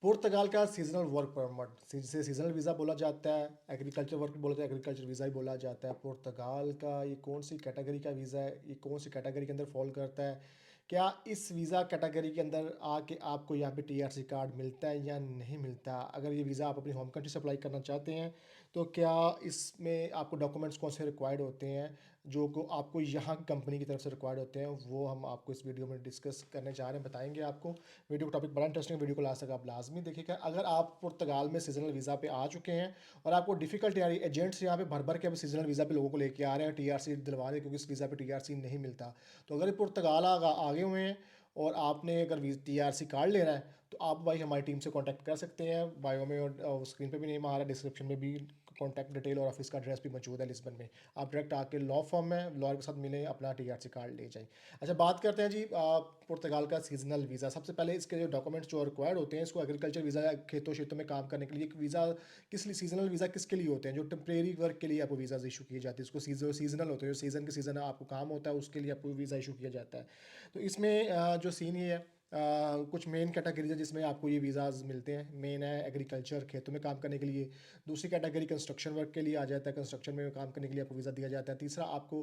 पुर्तगाल का seasonal work permit जिसे seasonal visa बोला जाता है, एग्रीकल्चर वर्क बोला जाता है, एग्रीकल्चर वीज़ा ही बोला जाता है। पुर्तगाल का ये कौन सी कैटेगरी का वीज़ा है, ये कौन सी कैटेगरी के अंदर फॉल करता है? क्या इस वीज़ा कैटेगरी के अंदर आके आपको यहाँ पे टीआरसी कार्ड मिलता है या नहीं मिलता? अगर ये वीज़ा आप अपनी होम कंट्री से अप्लाई करना चाहते हैं, तो क्या इसमें आपको डॉक्यूमेंट्स कौन से रिक्वायर्ड होते हैं, जो को आपको यहाँ की कंपनी की तरफ से रिक्वायर्ड होते हैं, वो हम आपको इस वीडियो में डिस्कस करने जा रहे हैं, बताएँगे आपको। वीडियो का टॉपिक बड़ा इंटरेस्टिंग है, वीडियो को लास्ट तक आप लाजमी देखिएगा। अगर आप पुर्तगाल में सीजनल वीज़ा पे आ चुके हैं और आपको डिफिकल्टी आ रही है, एजेंट्स यहाँ पे भर भर के अब सीजनल वीज़ा पे लोगों को लेके आ रहे हैं टीआरसी दिलवा रहे हैं, क्योंकि इस वीज़ा पे टीआरसी नहीं मिलता। तो अगर ये पुर्तगाल आगे हुए हैं और आपने अगर टीआरसी कार्ड लेना है, तो आप भाई हमारी टीम से कांटेक्ट कर सकते हैं। बायो में और स्क्रीन पे भी नेम आ रहा है, डिस्क्रिप्शन में भी कॉन्टैक्ट डिटेल और ऑफिस का एड्रेस भी मौजूद है लिस्बन में। आप डायरेक्ट आके लॉ फॉर्म में लॉयर के साथ मिलें, अपना टीआरसी कार्ड ले जाएं। अच्छा, बात करते हैं जी पुर्तगाल का सीजनल वीज़ा। सबसे पहले इसके जो डॉक्यूमेंट्स जो रिक्वायर्ड होते हैं, इसको एग्रीकल्चर वीज़ा या खेतों क्षेत्रों में काम करने के लिए एक वीज़ा किस लिए सीजनल वीज़ा किसके लिए होते हैं? जो टेम्परेरी वर्क के लिए आपको वीज़ा इशू किए जाते हैं, इसको सीजनल होते हैं, जो सीज़न के सीज़न आपको काम होता है उसके लिए आपको वीज़ा इशू किया जाता है। तो इसमें जो सीन ये है, कुछ मेन कैटेगरीज है जिसमें आपको ये वीज़ाज़ मिलते हैं। मेन है एग्रीकल्चर, खेतों में काम करने के लिए। दूसरी कैटेगरी कंस्ट्रक्शन वर्क के लिए आ जाता है, कंस्ट्रक्शन में काम करने के लिए आपको वीज़ा दिया जाता है। तीसरा आपको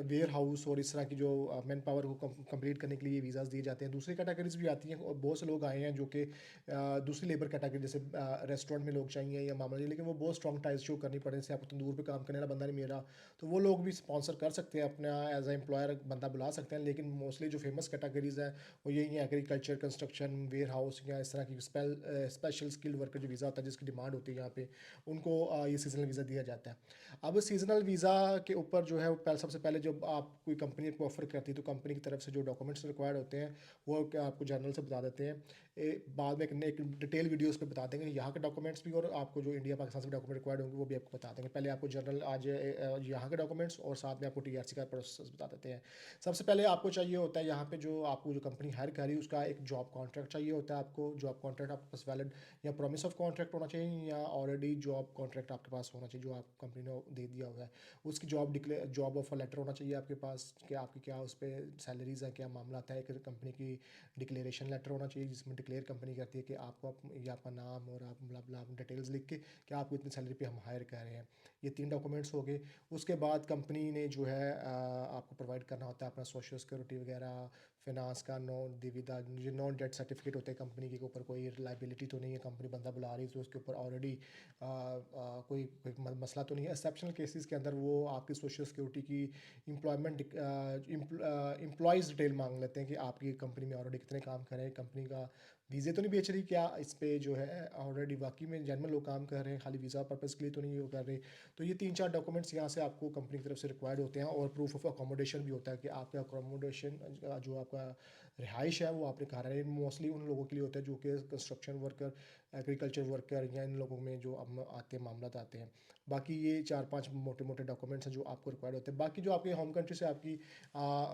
वेयर हाउस और इस तरह की जो मैन पावर को कंप्लीट करने के लिए वीज़ाज़ दिए जाते हैं। दूसरी कैटेगरीज भी आती हैं और बहुत से लोग आए हैं जो कि दूसरी लेबर कैटेगरी, जैसे रेस्टोरेंट में लोग चाहिए या मामला, लेकिन वो बहुत स्ट्रॉन्ग टाइज शो करनी पड़े, जैसे आपको तंदूर पे काम करने वाला बंदा नहीं मिल रहा, तो वो लोग भी स्पॉन्सर कर सकते हैं, अपना एज ए एम्प्लॉयर बंदा बुला सकते हैं। लेकिन मोस्टली जो फेमस कैटेगरीज हैं वो यही है, एग्रीकल्चर, कंस्ट्रक्शन, वेयर हाउस या इस तरह की स्पेशल स्किल वर्कर जो वीज़ा होता है जिसकी डिमांड होती है यहाँ पे, उनको ये सीजनल वीज़ा दिया जाता है। अब सीजनल वीज़ा के ऊपर जो है वो सबसे पहले जब आप कोई कंपनी आपको ऑफर करती है, तो कंपनी की तरफ से जो डॉक्यूमेंट्स रिक्वायर्ड होते हैं वो क्या आपको जर्नल से बता देते हैं। बाद में एक डिटेल वीडियोस पे बता देंगे यहाँ के डॉक्यूमेंट्स भी, और आपको जो इंडिया पाकिस्तान से डॉक्यूमेंट रिक्वायर्ड होंगे वो भी आपको बता देंगे। पहले आपको जर्नल आज यहाँ के डॉक्यूमेंट्स और साथ में आपको टीआरसी का प्रोसेस बता देते हैं। सबसे पहले आपको चाहिए होता है यहाँ पे जो आपको जो कंपनी हायर कर रही है उसका एक जॉब कॉन्ट्रैक्ट चाहिए होता है। आपको जॉब कॉन्ट्रैक्ट आपके पास वैलिड या प्रॉमिस ऑफ कॉन्ट्रैक्ट होना चाहिए, या ऑलरेडी जॉब कॉन्ट्रैक्ट आपके पास होना चाहिए जो आप कंपनी ने दे दिया हुआ है। उसकी जॉब ऑफर लेटर होना चाहिए आपके पास कि आपकी क्या उस पर सैलरीज है, क्या मामला है। एक कंपनी की डिक्लेरेशन लेटर होना चाहिए जिसमें डिक्लेयर कंपनी करती है कि आपको ये आपका नाम और आप मतलब डिटेल्स लिख के कि आपको इतनी सैलरी पे हम हायर कर रहे हैं। ये 3 डॉक्यूमेंट्स हो गए। उसके बाद कंपनी ने जो है आपको प्रोवाइड करना होता है अपना सोशल सिक्योरिटी वगैरह, फाइनेंस का नॉन दिविदा, जो नॉन डेट सर्टिफिकेट होते हैं कंपनी के ऊपर कोई लाइबिलिटी तो नहीं है, कंपनी बंदा बुला रही है तो उसके ऊपर ऑलरेडी कोई मसला तो नहीं है। एक्सेप्शनल केसेस के अंदर वो आपकी सोशल सिक्योरिटी की एम्प्लॉयमेंट एम्प्लॉयज़ डिटेल मांग लेते हैं कि आपकी कंपनी में ऑलरेडी कितने काम कर रहे हैं, कंपनी का वीज़े तो नहीं बेच रही क्या, इस पे जो है ऑलरेडी वाकई में जेन्युइन लोग काम कर रहे हैं, खाली वीज़ा पर्पज़ के लिए तो नहीं वो कर रहे। तो ये 3-4 डॉक्यूमेंट्स यहाँ से आपको कंपनी की तरफ से रिक्वायर्ड होते हैं, और प्रूफ ऑफ अकोमोडेशन भी होता है कि आपका अकोमोडेशन जो आपका रिहाइश है वो आपने कहा है। मोस्टली उन लोगों के लिए होता है जो कि कंस्ट्रक्शन वर्कर, एग्रीकल्चर वर्कर या इन लोगों में जो अब आते हैं मामला आते हैं। बाकी ये 4-5 मोटे मोटे डॉक्यूमेंट्स हैं जो आपको रिक्वायर्ड होते हैं। बाकी जो आपके होम कंट्री से आपकी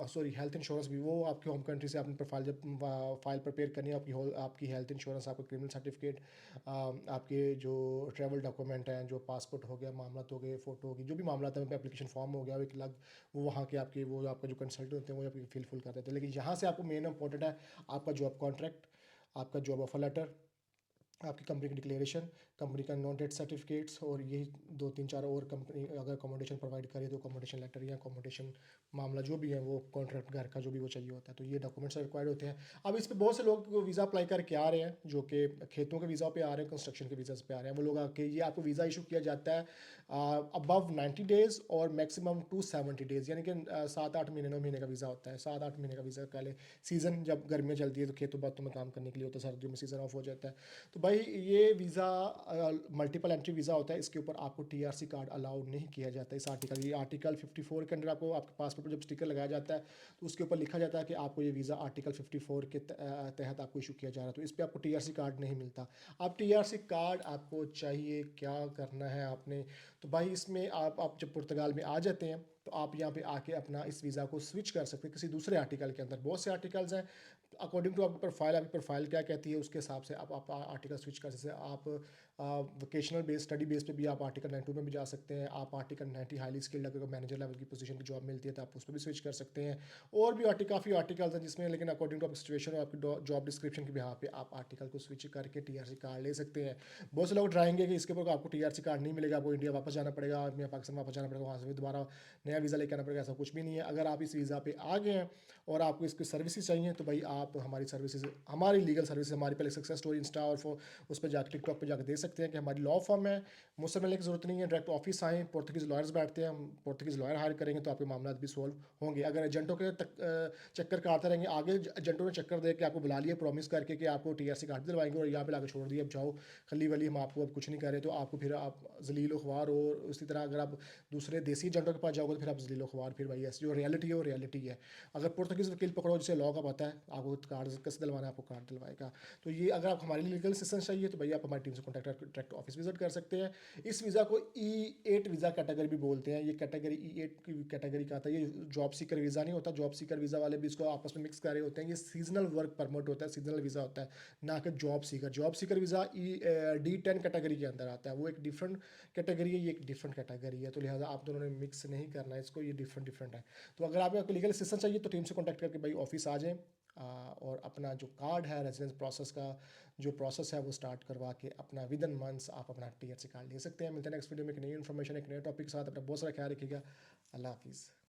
सॉरी हेल्थ इंश्योरेंस भी, वो आपके होम कंट्री से आपने प्रोफाइल जब फाइल प्रिपेयर करनी है, आपकी हेल्थ इंश्योरेंस, आपका क्रिमिनल सर्टिफिकेट, आपके जो ट्रैवल डॉक्यूमेंट हैं, जो पासपोर्ट हो गया, मामला हो गए, फ़ोटो होगी, जो भी मामला था, एप्लीकेशन फॉर्म हो गया, वो एक अलग वो वहाँ के आपके वो आपका जो कंसल्टेंट होते हैं वो आपकी फिल कर देते हैं। लेकिन यहाँ से आपको मेन इंपॉर्टेंट है आपका जॉब कॉन्ट्रैक्ट, आपका जॉब ऑफर लेटर, आपकी कंपनी की डिक्लेरेशन, कंपनी का नॉन डेट सर्टिफिकेट्स, और यही 2-3-4 और कंपनी अगर अकोमोडेशन प्रोवाइड करे तो अकोमोडेशन लेटर या अकोमोडेशन मामला जो भी है वो कॉन्ट्रैक्ट घर का जो भी वो चाहिए होता है। तो ये डॉक्यूमेंट्स रिक्वायर्ड होते हैं। अब इस पे बहुत से लोग वीज़ा अप्लाई करके आ रहे हैं जो कि खेतों के वीज़ा पे आ रहे हैं, कंस्ट्रक्शन के वीज़ा पे आ रहे हैं। वो लोग आके ये आपको वीज़ा इशू किया जाता है अबव 90 डेज़ और मैक्सिमम टू 70 डेज़, यानी कि 7-8 महीने 9 महीने का वीज़ा होता है। 7-8 महीने का वीज़ा पहले सीज़न जब गर्मियाँ चलती है तो खेतों बातों में काम करने के लिए होता है, सर्दियों में सीज़न ऑफ हो जाता है। तो भाई ये वीज़ा मल्टीपल एंट्री वीज़ा होता है, इसके ऊपर आपको टीआरसी कार्ड अलाउ नहीं किया जाता है। इस आर्टिकल ये आर्टिकल 54 के अंदर आपको आपके पासपोर्ट पर जब स्टिकर लगाया जाता है तो उसके ऊपर लिखा जाता है कि आपको ये वीज़ा आर्टिकल 54 के तहत आपको इशू किया जा रहा है। तो इस पर आपको टीआरसी कार्ड नहीं मिलता। अब टीआरसी कार्ड आपको चाहिए, क्या करना है आपने? तो भाई इसमें आप जब पुर्तगाल में आ जाते हैं तो आप यहाँ पे आके अपना इस वीज़ा को स्विच कर सकते हैं किसी दूसरे आर्टिकल के अंदर। बहुत से आर्टिकल्स हैं, अकॉर्डिंग टू आपकी प्रोफाइल क्या कहती है उसके हिसाब से आप आर्टिकल स्विच कर सकते हैं। आप वोकेशनल बेस स्टडी बेस पे भी आप आर्टिकल 92 में भी जा सकते हैं। आप आर्टिकल 90 हाईली स्किल्ड अगर मैनेजर लेवल की पोजीशन की जॉब मिलती है तो आप उस पर भी स्विच कर सकते हैं। और भी काफ़ी आर्टिकल्स हैं जिसमें, लेकिन अकॉर्डिंग टू आपकी सिचुएशन और आपकी जॉब डिस्क्रिप्शन के बिहाफ पे आप आर्टिकल को स्विच करके टीआरसी कार्ड ले सकते हैं। बहुत से लोग डराएंगे कि इसके ऊपर आपको टीआरसी कार्ड नहीं मिलेगा, आपको इंडिया वापस जाना पड़ेगा, या पाकिस्तान वापस जाना पड़ेगा, वहाँ से भी दोबारा नया वीज़ा लेकर आना पड़ेगा। ऐसा कुछ भी नहीं है। अगर आप इस वीज़ा पे आ गए हैं और आपको इसकी सर्विसेज चाहिए तो भाई आप हमारी सर्विसेज, हमारी लीगल सर्विस, हमारी पहले सक्सेस स्टोरी इंस्टा और उस पर जाकर टिकटॉक पर जाकर देख सकते हैं कि हमारी लॉ फर्म है। मुझसे मिलने की ज़रूरत नहीं है, डायरेक्ट ऑफिस आएँ, पुर्तगीज़ लॉयर्स बैठते हैं, हम पुर्तगीज़ लॉयर हायर करेंगे तो आपके मामला भी सॉल्व होंगे। अगर एजेंटों के चक्कर काटते रहेंगे, आगे एजेंटों ने चक्कर दे के आपको बुला लिया प्रॉमिस करके कि आपको टीआरसी कार्ड दिलवाएंगे और यहाँ पे लाकर छोड़ दिए, अब जाओ खली वली, हम आपको अब कुछ नहीं कर रहे, तो आपको फिर आप जलील ख्वार। और उसी तरह अगर आप दूसरे देसी एजेंटों के पास जाओगे तो फिर आप जलील ख्वार। फिर भाई ऐसी जो रियलिटी है वो रियलिटी है। अगर पुर्तगीज़ वकील पकड़ो जिसे लॉ का पता है, आपको कार्ड कैसे दिलवाना है, आपको कार्ड दिलवाएगा। तो ये अगर आप हमारे लीगल असिस्टेंस चाहिए तो भैया आप हमारी टीम से कॉन्टैक्ट करके डायरेक्ट ऑफिस विजिट कर सकते हैं। इस वीज़ा को E8 वीज़ा कैटेगरी भी बोलते हैं। ये कैटेगरी E8 की कैटेगरी का आता है। ये जॉब सीकर वीज़ा नहीं होता। जॉब सीकर वीज़ा वाले भी इसको आपस में मिक्स कर रहे होते हैं। ये सीजनल वर्क परमिट होता है, सीजनल वीज़ा होता है, ना कि job seeker. Job seeker visa D10 category के अंदर आता है, वो एक डिफरेंट कैटेगरी है, ये एक डिफरेंट कैटेगरी है। तो लिहाजा आप दोनों ने मिक्स नहीं करना है इसको, ये डिफरेंट डिफरेंट है। तो अगर आपको लीगल असिस्टेंस चाहिए तो टीम से कॉन्टैक्ट करके भाई ऑफिस आ जाएँ, और अपना जो कार्ड है रेजिडेंस प्रोसेस का जो प्रोसेस है वो स्टार्ट करवा के अपना विद इन मंथ्स आप अपना टीआरसी कार्ड ले सकते हैं। मिलते हैं नेक्स्ट वीडियो में एक नई इन्फॉर्मेशन, एक नए टॉपिक के साथ। अपना बहुत सारा ख्याल रखिएगा। अल्लाह हाफिज़।